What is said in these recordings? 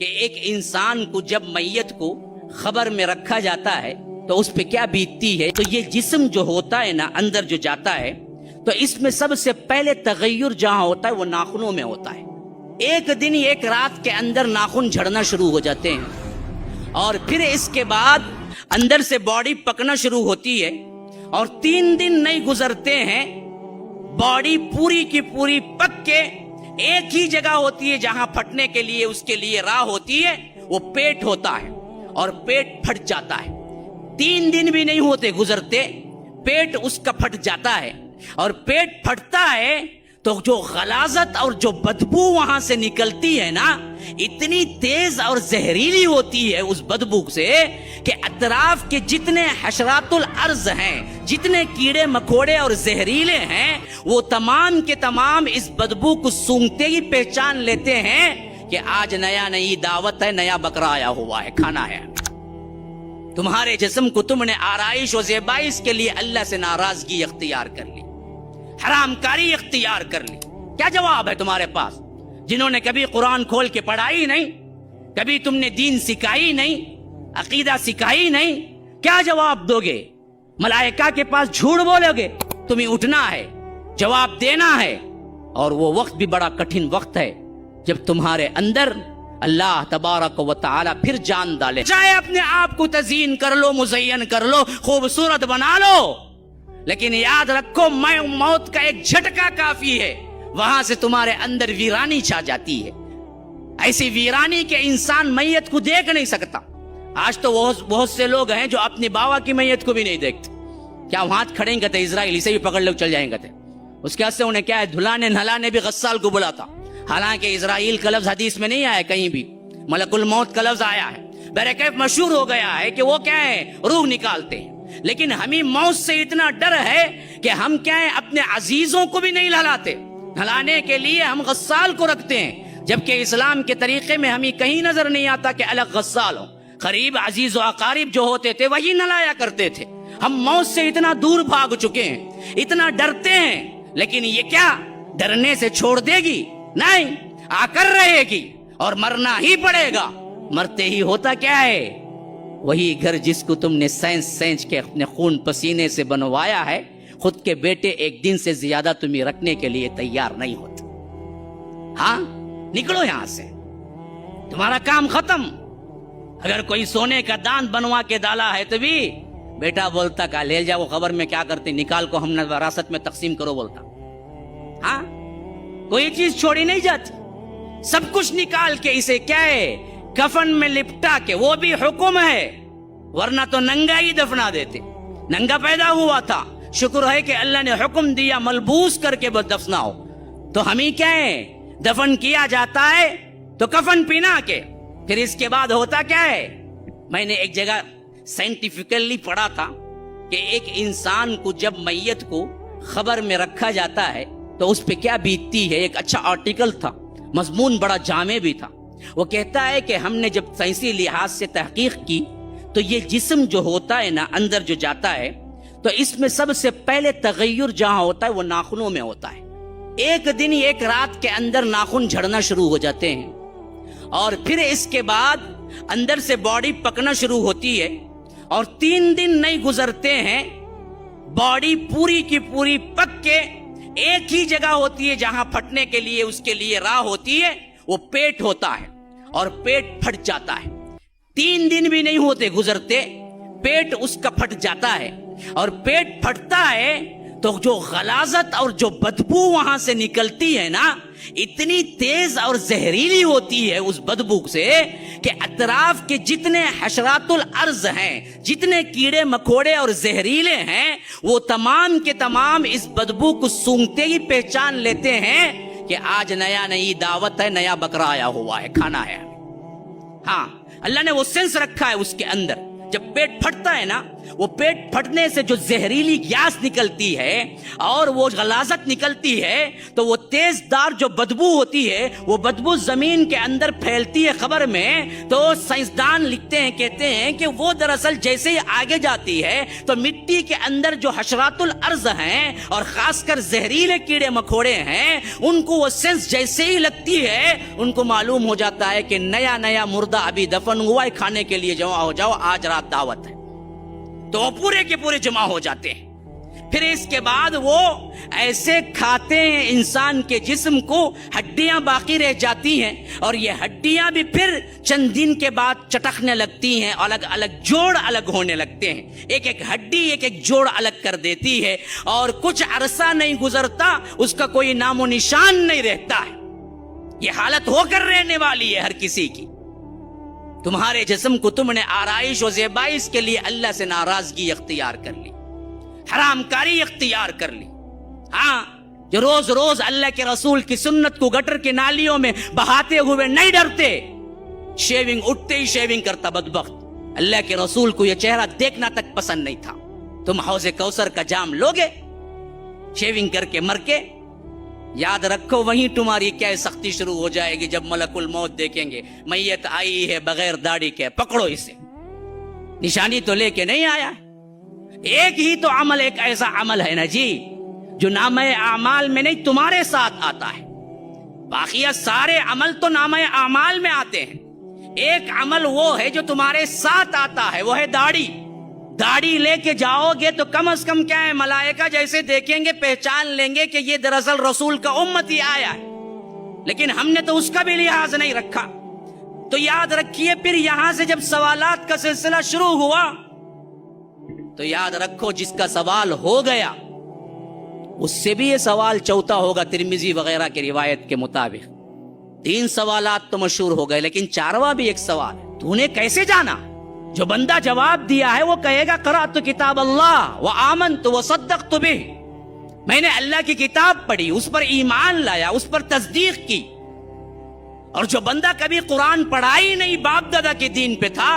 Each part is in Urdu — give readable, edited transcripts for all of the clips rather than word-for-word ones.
کہ ایک انسان کو جب میت کو خبر میں رکھا جاتا ہے تو اس پہ کیا بیتتی ہے. تو یہ جسم جو ہوتا ہے نا اندر جو جاتا ہے تو اس میں سب سے پہلے تغیر جہاں ہوتا ہے وہ ناخنوں میں ہوتا ہے. ایک دن ایک رات کے اندر ناخن جھڑنا شروع ہو جاتے ہیں اور پھر اس کے بعد اندر سے باڈی پکنا شروع ہوتی ہے اور 3 دن نہیں گزرتے ہیں باڈی پوری کی پوری پک کے ایک ہی جگہ ہوتی ہے جہاں پھٹنے کے لیے اس کے لیے راہ ہوتی ہے وہ پیٹ ہوتا ہے اور پیٹ پھٹ جاتا ہے. 3 دن بھی نہیں ہوتے گزرتے پیٹ اس کا پھٹ جاتا ہے اور پیٹ پھٹتا ہے تو جو غلاظت اور جو بدبو وہاں سے نکلتی ہے نا اتنی تیز اور زہریلی ہوتی ہے اس بدبو سے کہ اطراف کے جتنے حشرات الارض ہیں جتنے کیڑے مکوڑے اور زہریلے ہیں وہ تمام کے تمام اس بدبو کو سونگتے ہی پہچان لیتے ہیں کہ آج نئی دعوت ہے, نیا بکرا آیا ہوا ہے, کھانا ہے. تمہارے جسم کو تم نے آرائش و زیبائش کے لیے اللہ سے ناراضگی اختیار کر لی, حرام کاری اختیار کر لی. کیا جواب ہے تمہارے پاس جنہوں نے کبھی قرآن کھول کے پڑھائی نہیں, کبھی تم نے دین سکھائی نہیں, عقیدہ سکھائی نہیں؟ کیا جواب دو گے؟ ملائکہ کے پاس جھوٹ بولو گے؟ تمہیں اٹھنا ہے, جواب دینا ہے. اور وہ وقت بھی بڑا کٹھن وقت ہے جب تمہارے اندر اللہ تبارک و تعالی پھر جان ڈالے. چاہے اپنے آپ کو تزئین کر لو, مزین کر لو, خوبصورت بنا لو, لیکن یاد رکھو موت کا ایک جھٹکا کافی ہے, وہاں سے تمہارے اندر ویرانی چھا جاتی ہے. ایسی ویرانی کے انسان میت کو دیکھ نہیں سکتا. آج تو بہت سے لوگ ہیں جو اپنی باوا کی میت کو بھی نہیں دیکھتے. کیا وہاں کھڑیں گے تھے اسرائیل اسے بھی پکڑ لوگ چل جائیں گے تھے. اس کے سے انہیں کیا ہے, دھلانے نہلانے بھی غسال کو بلا تھا. حالانکہ اسرائیل کا لفظ حدیث میں نہیں آیا, کہیں بھی ملک الموت کا لفظ آیا ہے. بہرکیف مشہور ہو گیا ہے کہ وہ کیا ہے, روح نکالتے ہیں. لیکن ہمیں موت سے اتنا ڈر ہے کہ ہم کیا ہے اپنے عزیزوں کو بھی نہیں نہلاتے. نہلانے کے لیے ہم غسال کو رکھتے ہیں, جبکہ اسلام کے طریقے میں ہمیں کہیں نظر نہیں آتا کہ الگ غسال ہو. قریب عزیز و اقارب جو ہوتے تھے وہی نہلایا کرتے تھے. ہم موت سے اتنا دور بھاگ چکے ہیں, اتنا ڈرتے ہیں, لیکن یہ کیا ڈرنے سے چھوڑ دے گی؟ نہیں, آ کر رہے گی اور مرنا ہی پڑے گا. مرتے ہی ہوتا کیا ہے, وہی گھر جس کو تم نے سینچ کے اپنے خون پسینے سے بنوایا ہے, خود کے بیٹے ایک دن سے زیادہ تمہیں رکھنے کے لیے تیار نہیں ہوتے. ہاں, نکلو یہاں سے, تمہارا کام ختم. اگر کوئی سونے کا دان بنوا کے ڈالا ہے تو بھی بیٹا بولتا کہ لے جاؤ, خبر میں کیا کرتے, نکال کو ہم نے وراثت میں تقسیم کرو بولتا. ہاں, کوئی چیز چھوڑی نہیں جاتی, سب کچھ نکال کے اسے کیا ہے کفن میں لپٹا کے, وہ بھی حکم ہے, ورنہ تو ننگا ہی دفنا دیتے. ننگا پیدا ہوا تھا, شکر ہے کہ اللہ نے حکم دیا ملبوس کر کے دفناؤ. تو ہمیں کیا ہے دفن کیا جاتا ہے تو کفن پہنا کے. پھر اس کے بعد ہوتا کیا ہے, میں نے ایک جگہ سائنٹیفکلی پڑھا تھا کہ ایک انسان کو جب میت کو خبر میں رکھا جاتا ہے تو اس پہ کیا بیتتی ہے. ایک اچھا آرٹیکل تھا, مضمون بڑا جامع بھی تھا. وہ کہتا ہے کہ ہم نے جب سائنسی لحاظ سے تحقیق کی تو یہ جسم جو ہوتا ہے نا اندر جو جاتا ہے تو اس میں سب سے پہلے تغیر جہاں ہوتا ہے وہ ناخنوں میں ہوتا ہے. ایک دن ایک رات کے اندر ناخن جھڑنا شروع ہو جاتے ہیں اور پھر اس کے بعد اندر سے باڈی پکنا شروع ہوتی ہے اور 3 دن نہیں گزرتے ہیں باڈی پوری کی پوری پک کے ایک ہی جگہ ہوتی ہے جہاں پھٹنے کے لیے اس کے لیے راہ ہوتی ہے وہ پیٹ ہوتا ہے اور پیٹ پھٹ جاتا ہے. 3 دن بھی نہیں ہوتے گزرتے پیٹ اس کا پھٹ جاتا ہے اور پیٹ پھٹتا ہے تو جو غلاظت اور جو بدبو وہاں سے نکلتی ہے نا اتنی تیز اور زہریلی ہوتی ہے اس بدبو سے کہ اطراف کے جتنے حشرات الارض ہیں جتنے کیڑے مکوڑے اور زہریلے ہیں وہ تمام کے تمام اس بدبو کو سونگتے ہی پہچان لیتے ہیں کہ آج نئی دعوت ہے, نیا بکرا آیا ہوا ہے, کھانا ہے. ہاں, اللہ نے وہ سینس رکھا ہے اس کے اندر. جب پیٹ پھٹتا ہے نا وہ پیٹ پھٹنے سے جو زہریلی گیس نکلتی ہے اور وہ غلاظت نکلتی ہے تو وہ تیز دار جو بدبو ہوتی ہے وہ بدبو زمین کے اندر پھیلتی ہے قبر میں، تو سائنسدان لکھتے ہیں، کہتے ہیں کہ وہ دراصل جیسے ہی آگے جاتی ہے تو مٹی کے اندر جو حشرات الارض ہیں اور خاص کر زہریلے کیڑے مکوڑے ہیں، ان کو وہ سینس جیسے ہی لگتی ہے ان کو معلوم ہو جاتا ہے کہ نیا مردہ ابھی دفن ہوا ہے، کھانے کے لیے جمع ہو جاؤ، آج رات دعوت ہے، تو وہ پورے کے پورے جمع ہو جاتے ہیں۔ پھر اس کے بعد وہ ایسے کھاتے ہیں انسان کے جسم کو، ہڈیاں باقی رہ جاتی ہیں، اور یہ ہڈیاں بھی پھر چند دن کے بعد چٹکنے لگتی ہیں، الگ الگ جوڑ الگ ہونے لگتے ہیں، ایک ایک ہڈی ایک ایک جوڑ الگ کر دیتی ہے، اور کچھ عرصہ نہیں گزرتا اس کا کوئی نام و نشان نہیں رہتا ہے۔ یہ حالت ہو کر رہنے والی ہے ہر کسی کی۔ تمہارے جسم کو تم نے آرائش و زیبائش کے لیے اللہ سے ناراضگی اختیار کر لی، حرام کاری اختیار کر لی۔ ہاں، جو روز روز اللہ کے رسول کی سنت کو گٹر کے نالیوں میں بہاتے ہوئے نہیں ڈرتے، شیونگ اٹھتے ہی شیونگ کرتا بدبخت، اللہ کے رسول کو یہ چہرہ دیکھنا تک پسند نہیں تھا۔ تم حوض کوثر کا جام لوگے شیونگ کر کے مر کے، یاد رکھو وہیں تمہاری کیا سختی شروع ہو جائے گی جب ملک الموت دیکھیں گے، میت آئی ہے بغیر داڑھی کے، پکڑو اسے، نشانی تو لے کے نہیں آیا۔ ایک ہی تو عمل، ایک ایسا عمل ہے نا جی جو نامہ اعمال میں نہیں تمہارے ساتھ آتا ہے، باقی سارے عمل تو نامہ اعمال میں آتے ہیں۔ ایک عمل وہ ہے جو تمہارے ساتھ آتا ہے، وہ ہے داڑھی۔ داڑھی لے کے جاؤ گے تو کم از کم کیا ہے، ملائکہ جیسے دیکھیں گے پہچان لیں گے کہ یہ دراصل رسول کا امتی آیا ہے، لیکن ہم نے تو اس کا بھی لحاظ نہیں رکھا۔ تو یاد رکھیے، پھر یہاں سے جب سوالات کا سلسلہ شروع ہوا تو یاد رکھو جس کا سوال ہو گیا اس سے بھی یہ سوال چوتھا ہوگا، ترمذی وغیرہ کی روایت کے مطابق۔ 3 سوالات تو مشہور ہو گئے، لیکن 4واں بھی ایک سوال ہے، تو نے کیسے جانا؟ جو بندہ جواب دیا ہے وہ کہے گا قرأت کتاب اللہ وآمنت وصدقت بہ، میں نے اللہ کی کتاب پڑھی، اس پر ایمان لایا، اس پر تصدیق کی۔ اور جو بندہ کبھی قرآن پڑھا ہی نہیں، باپ دادا کے دین پہ تھا،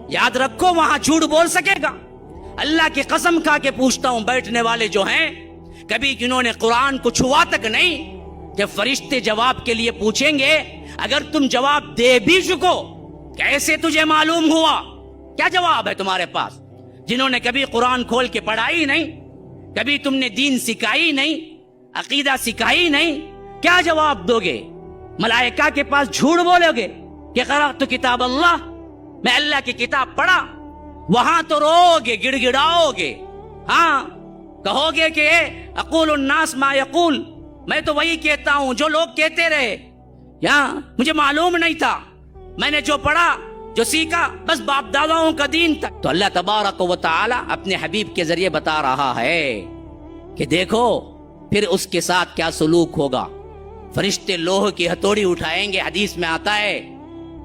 یاد رکھو وہاں جھوٹ بول سکے گا؟ اللہ کی قسم کھا کے پوچھتا ہوں، بیٹھنے والے جو ہیں کبھی جنہوں نے قرآن کو چھوا تک نہیں، جب فرشتے جواب کے لیے پوچھیں گے اگر تم جواب دے بھی چکو، کیسے تجھے معلوم ہوا؟ کیا جواب ہے تمہارے پاس؟ جنہوں نے کبھی قرآن کھول کے پڑھا ہی نہیں، کبھی تم نے دین سکھائی نہیں، عقیدہ سکھائی نہیں، کیا جواب دو گے؟ ملائکہ کے پاس جھوٹ بولو گے کہ قرأت کتاب اللہ، میں اللہ کی کتاب پڑھا؟ وہاں تو رو گے، گڑ گڑاؤ گے، ہاں کہو گے کہ اقول الناس ما یقول، میں تو وہی کہتا ہوں جو لوگ کہتے رہے، یا مجھے معلوم نہیں تھا، میں نے جو پڑھا جو سیکھا بس باپ داداؤں کا دین تھا۔ تو اللہ تبارک و تعالی اپنے حبیب کے ذریعے بتا رہا ہے کہ دیکھو پھر اس کے ساتھ کیا سلوک ہوگا۔ فرشتے لوہ کی ہتھوڑی اٹھائیں گے، حدیث میں آتا ہے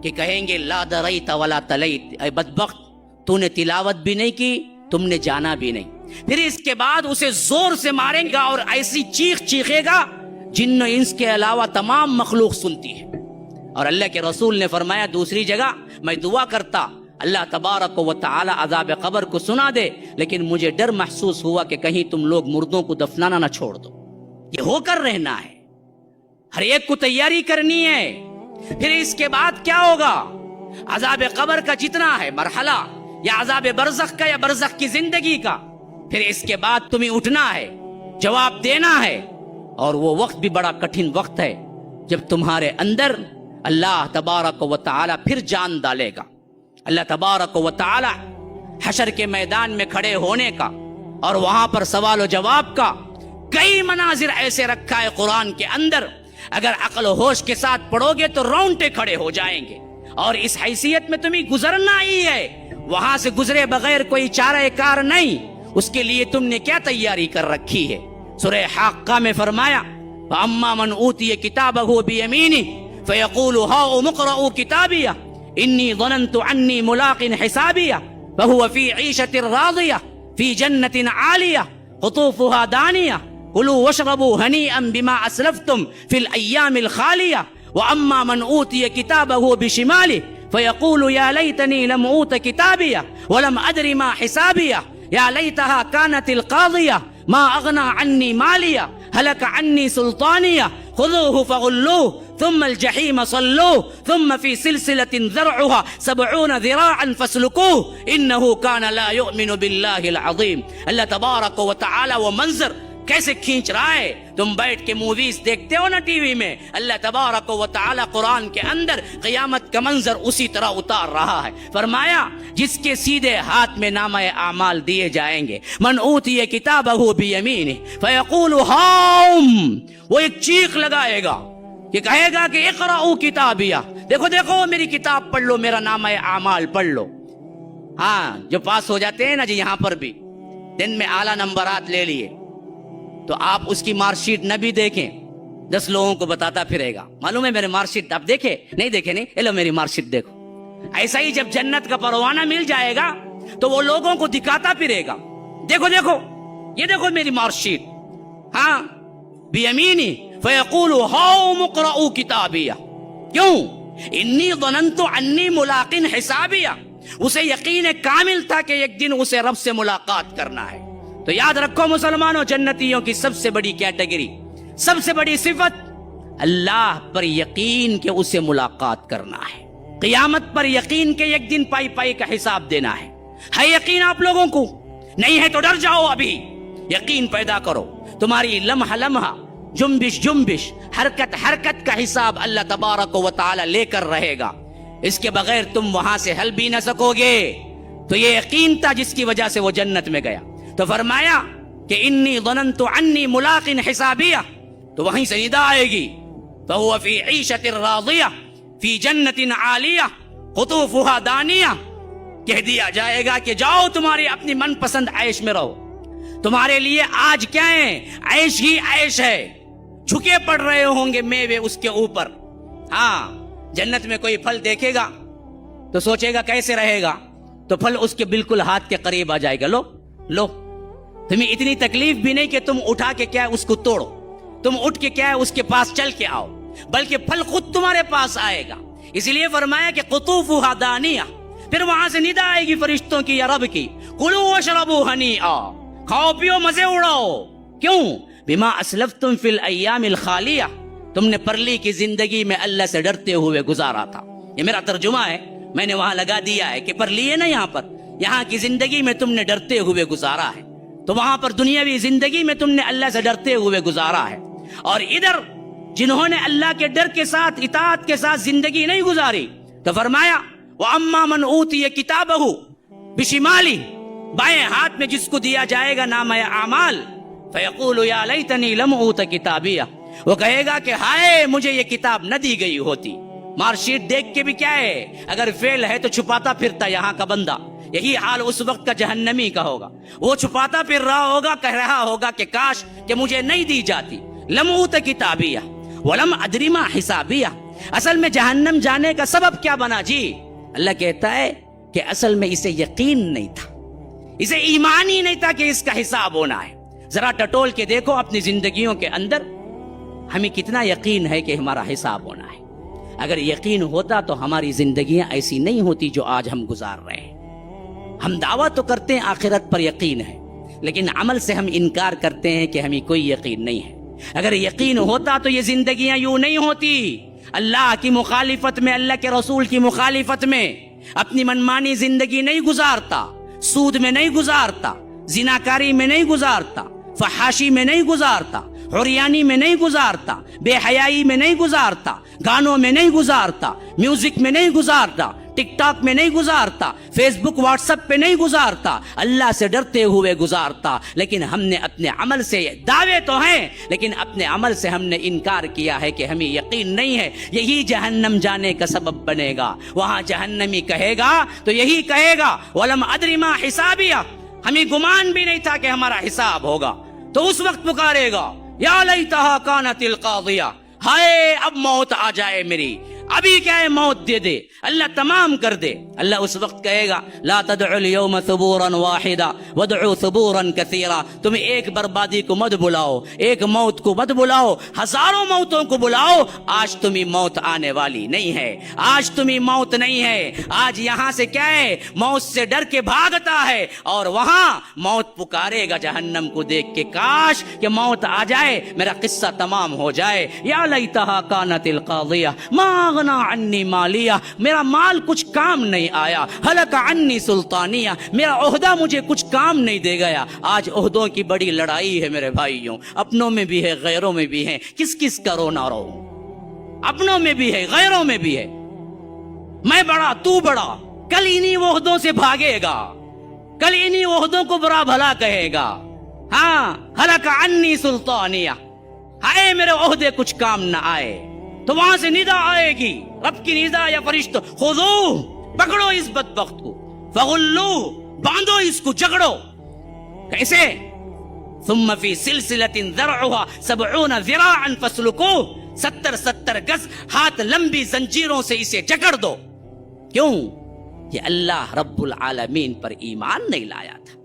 کہ کہیں گے لا دریت ولا تلیت، اے بدبخت تو نے تلاوت بھی نہیں کی، تم نے جانا بھی نہیں۔ پھر اس کے بعد اسے زور سے ماریں گا اور ایسی چیخ چیخے گا جن و انس کے علاوہ تمام مخلوق سنتی ہے۔ اور اللہ کے رسول نے فرمایا دوسری جگہ، میں دعا کرتا اللہ تبارک و تعالی عذاب قبر کو سنا دے، لیکن مجھے ڈر محسوس ہوا کہ کہیں تم لوگ مردوں کو دفنانا نہ چھوڑ دو۔ یہ ہو کر رہنا ہے، ہر ایک کو تیاری کرنی ہے۔ پھر اس کے بعد کیا ہوگا؟ عذاب قبر کا جتنا ہے مرحلہ، یا عذاب برزخ کا، یا برزخ کی زندگی کا، پھر اس کے بعد تمہیں اٹھنا ہے، جواب دینا ہے، اور وہ وقت بھی بڑا کٹھن وقت ہے جب تمہارے اندر اللہ تبارک و تعالی پھر جان ڈالے گا۔ اللہ تبارک و تعالی حشر کے میدان میں کھڑے ہونے کا اور وہاں پر سوال و جواب کا کئی مناظر ایسے رکھا ہے قرآن کے اندر، اگر عقل و ہوش کے ساتھ پڑھو گے تو رونگٹے کھڑے ہو جائیں گے۔ اور اس حیثیت میں تمہیں گزرنا ہی ہے، وہاں سے گزرے بغیر کوئی چارہ کار نہیں۔ اس کے لیے تم نے کیا تیاری کر رکھی ہے؟ سورہ حاقہ میں فرمایا فَأَمَّا مَنْ أُوتِيَ كِتَابَهُ بِيَمِينِهِ فَيَقُولُ هَاؤُمُ اقْرَءُوا كِتَابِيَهْ إِنِّي ظَنَنْتُ عَنِّي مُلَاقٍ حِسَابِيَهْ فَهُوَ فِي عِيشَةٍ رَاضِيَةٍ فِي جَنَّةٍ عَالِيَةٍ قُطُوفُهَا دَانِيَةٌ كُلُوا وَاشْرَبُوا هَنِيئًا بِمَا أَسْلَفْتُمْ فِي الْأَيَّامِ الْخَالِيَةِ وَأَمَّا مَنْ أُوتِيَ كِتَابَهُ بِشِمَالِهِ فيقول يا ليتني لم أوت كتابيه ولم أدر ما حسابيه يا ليتها كانت القاضية ما أغنى عني ماليه هلك عني سلطانيه خذوه فغلوه ثم الجحيم صلوه ثم في سلسلة ذرعها 70 ذراعا فاسلكوه إنه كان لا يؤمن بالله العظيم. اللہ تبارک و تعالی وہ منظر کیسے کھینچ رہا ہے. تم بیٹھ کے موویز دیکھتے ہو نا ٹی وی میں, اللہ تبارک و تعالی قرآن کے اندر قیامت کا منظر اسی طرح اتار رہا ہے. فرمایا جس کے سیدھے ہاتھ میں نامہ اعمال دیے جائیں گے, من اوتی کتابہ بیمینہ فیقول ہاؤم, وہ ایک چیخ لگائے گا کہ کہے گا کہ اقرأوا کتابیہ, دیکھو دیکھو میری کتاب پڑھ لو, میرا نامہ اعمال پڑھ لو. ہاں جو پاس ہو جاتے ہیں نا جی یہاں پر بھی, دن میں اعلیٰ نمبرات لے لیے, تو آپ اس کی مارک شیٹ نہ بھی دیکھیں, 10 لوگوں کو بتاتا پھرے گا, معلوم ہے میرے مارک شیٹ آپ دیکھے نہیں, لو میری مارک شیٹ دیکھو. ایسا ہی جب جنت کا پروانہ مل جائے گا تو وہ لوگوں کو دکھاتا پھرے گا, دیکھو دیکھو یہ دیکھو میری مارک شیٹ. ہاں بیمینی فیقول ہاؤم اقرؤوا کتابیہ, کیوں؟ انی ظننت انی ملاق حسابیہ, اسے یقین کامل تھا کہ ایک دن اسے رب سے ملاقات کرنا ہے. تو یاد رکھو مسلمانوں, جنتیوں کی سب سے بڑی کیٹیگری, سب سے بڑی صفت اللہ پر یقین کہ اسے ملاقات کرنا ہے, قیامت پر یقین کہ ایک دن پائی پائی کا حساب دینا ہے. ہے یقین آپ لوگوں کو؟ نہیں ہے تو ڈر جاؤ, ابھی یقین پیدا کرو. تمہاری لمحہ لمحہ, جنبش جنبش, حرکت حرکت کا حساب اللہ تبارک و تعالی لے کر رہے گا. اس کے بغیر تم وہاں سے ہل بھی نہ سکو گے. تو یہ یقین تھا جس کی وجہ سے وہ جنت میں گیا. تو فرمایا کہ انی ظننت انی ملاق حسابیہ, تو وہیں سے ندا آئے گی, فہو فی عیشۃ راضیہ فی جنت عالیہ قطوفها دانیہ. کہہ دیا جائے گا کہ جاؤ تمہاری اپنی من پسند عیش میں رہو, تمہارے لیے آج کیا ہے, عیش ہی عیش ہے. جھکے پڑ رہے ہوں گے میوے اس کے اوپر. ہاں جنت میں کوئی پھل دیکھے گا تو سوچے گا کیسے رہے گا, تو پھل اس کے بالکل ہاتھ کے قریب آ جائے گا, لو لو. تمہیں اتنی تکلیف بھی نہیں کہ تم اٹھا کے کیا اس کو توڑو, تم اٹھ کے کیا اس کے پاس چل کے آؤ, بلکہ پھل خود تمہارے پاس آئے گا. اسی لیے فرمایا کہ قطوفها دانیہ. پھر وہاں سے ندا آئے گی فرشتوں کی یا رب کی, کلوا واشربوا ہنیئا, کھاؤ پیو مزے اڑاؤ. کیوں؟ بما اسلفتم فی الایام الخالیہ, تم نے پرلی کی زندگی میں اللہ سے ڈرتے ہوئے گزارا تھا. یہ میرا ترجمہ ہے, میں نے وہاں لگا دیا ہے کہ پرلی ہے نا, یہاں پر یہاں کی زندگی میں تم نے ڈرتے ہوئے گزارا ہے, تو وہاں پر دنیاوی زندگی میں تم نے اللہ سے ڈرتے ہوئے گزارا ہے. اور ادھر جنہوں نے اللہ کے ڈر کے ساتھ اطاعت کے ساتھ زندگی نہیں گزاری, تو فرمایا وَأَمَّا مَنْ أُوتِيَ كِتَابَهُ بِشِمَالِهِ, بائیں ہاتھ میں جس کو دیا جائے گا نامہ اعمال, فَيَقُولُ يَا لَيْتَنِي لَمْ أُوتَ كِتَابِيَهْ, وہ کہے گا کہ ہائے مجھے یہ کتاب نہ دی گئی ہوتی. مارک شیٹ دیکھ کے بھی کیا ہے, اگر فیل ہے تو چھپاتا پھرتا یہاں کا بندہ. یہی حال اس وقت کا جہنمی کا ہوگا, وہ چھپاتا پھر رہا ہوگا, کہہ رہا ہوگا کہ کاش کہ مجھے نہیں دی جاتی. لم اوت کتابیہ ولم ادری ما حسابیہ. اصل میں جہنم جانے کا سبب کیا بنا جی؟ اللہ کہتا ہے کہ اصل میں اسے یقین نہیں تھا, اسے ایمان ہی نہیں تھا کہ اس کا حساب ہونا ہے. ذرا ٹٹول کے دیکھو اپنی زندگیوں کے اندر ہمیں کتنا یقین ہے کہ ہمارا حساب ہونا ہے. اگر یقین ہوتا تو ہماری زندگیاں ایسی نہیں ہوتی جو آج ہم گزار رہے ہیں. ہم دعویٰ تو کرتے ہیں آخرت پر یقین ہے, لیکن عمل سے ہم انکار کرتے ہیں کہ ہمیں کوئی یقین نہیں ہے. اگر یقین ہوتا تو یہ زندگیاں یوں نہیں ہوتی. اللہ کی مخالفت میں, اللہ کے رسول کی مخالفت میں اپنی منمانی زندگی نہیں گزارتا, سود میں نہیں گزارتا, زناکاری میں نہیں گزارتا, فحاشی میں نہیں گزارتا, عریانی میں نہیں گزارتا, بے حیائی میں نہیں گزارتا, گانوں میں نہیں گزارتا, میوزک میں نہیں گزارتا, ٹک ٹاک میں نہیں گزارتا, فیس بک واٹس ایپ پہ نہیں گزارتا, اللہ سے ڈرتے ہوئے گزارتا. لیکن ہم نے اپنے عمل سے, دعوے تو ہیں لیکن اپنے عمل سے ہم نے انکار کیا ہے کہ ہمیں یقین نہیں ہے. یہی جہنم جانے کا سبب بنے گا. وہاں جہنمی کہے گا تو یہی کہے گا وَلَمْ أَدْرِ مَا حِسَابِيَهْ, ہمیں گمان بھی نہیں تھا کہ ہمارا حساب ہوگا. تو اس وقت پکارے گا یا لیتہا کانت القاضیہ, ہائے اب موت آ جائے میری, ابھی کیا ہے موت دے دے, اللہ تمام کر دے. اللہ اس وقت کہے گا لا تدعوا اليوم ثبورا واحدا وادعوا ثبورا كثيرا, تم ایک بربادی کو مت بلاؤ, ایک موت کو مت بلاؤ, ہزاروں موتوں کو بلاؤ. آج تمہیں موت آنے والی نہیں ہے, آج تمہیں موت نہیں ہے. آج یہاں سے کیا ہے, موت سے ڈر کے بھاگتا ہے, اور وہاں موت پکارے گا جہنم کو دیکھ کے, کاش کہ موت آ جائے, میرا قصہ تمام ہو جائے. یا لیتہا کانت القاضیہ ما اغنی عنی مالیہ, میرا مال کچھ کام نہیں آیا. ہلک عنی سلطانیہ, میرا عہدہ مجھے کچھ کام نہیں دے گیا. آج عہدوں کی بڑی لڑائی ہے میرے بھائیوں, اپنوں میں بھی ہے غیروں میں بھی ہے. کس کس کا رو نہ رو, اپنوں میں بھی ہے غیروں میں بھی ہے. میں بڑا تو بڑا, کل انہی عہدوں سے بھاگے گا, کل انہی عہدوں کو برا بھلا کہے گا. ہاں ہلک عنی سلطانیہ, ہائے میرے عہدے کچھ کام نہ آئے. تو وہاں سے ندا آئے گی, رب کی ندا یا فرشتوں, خذوہ, پکڑو اس بدبخت کو, فغلوہ, باندھو اس کو, جگڑو. کیسے؟ ثم فی سلسلۃ ذرعها 70 ذراعا فاسلکوہ, 70 گز ہاتھ لمبی زنجیروں سے اسے جکڑ دو. کیوں؟ یہ اللہ رب العالمین پر ایمان نہیں لایا تھا.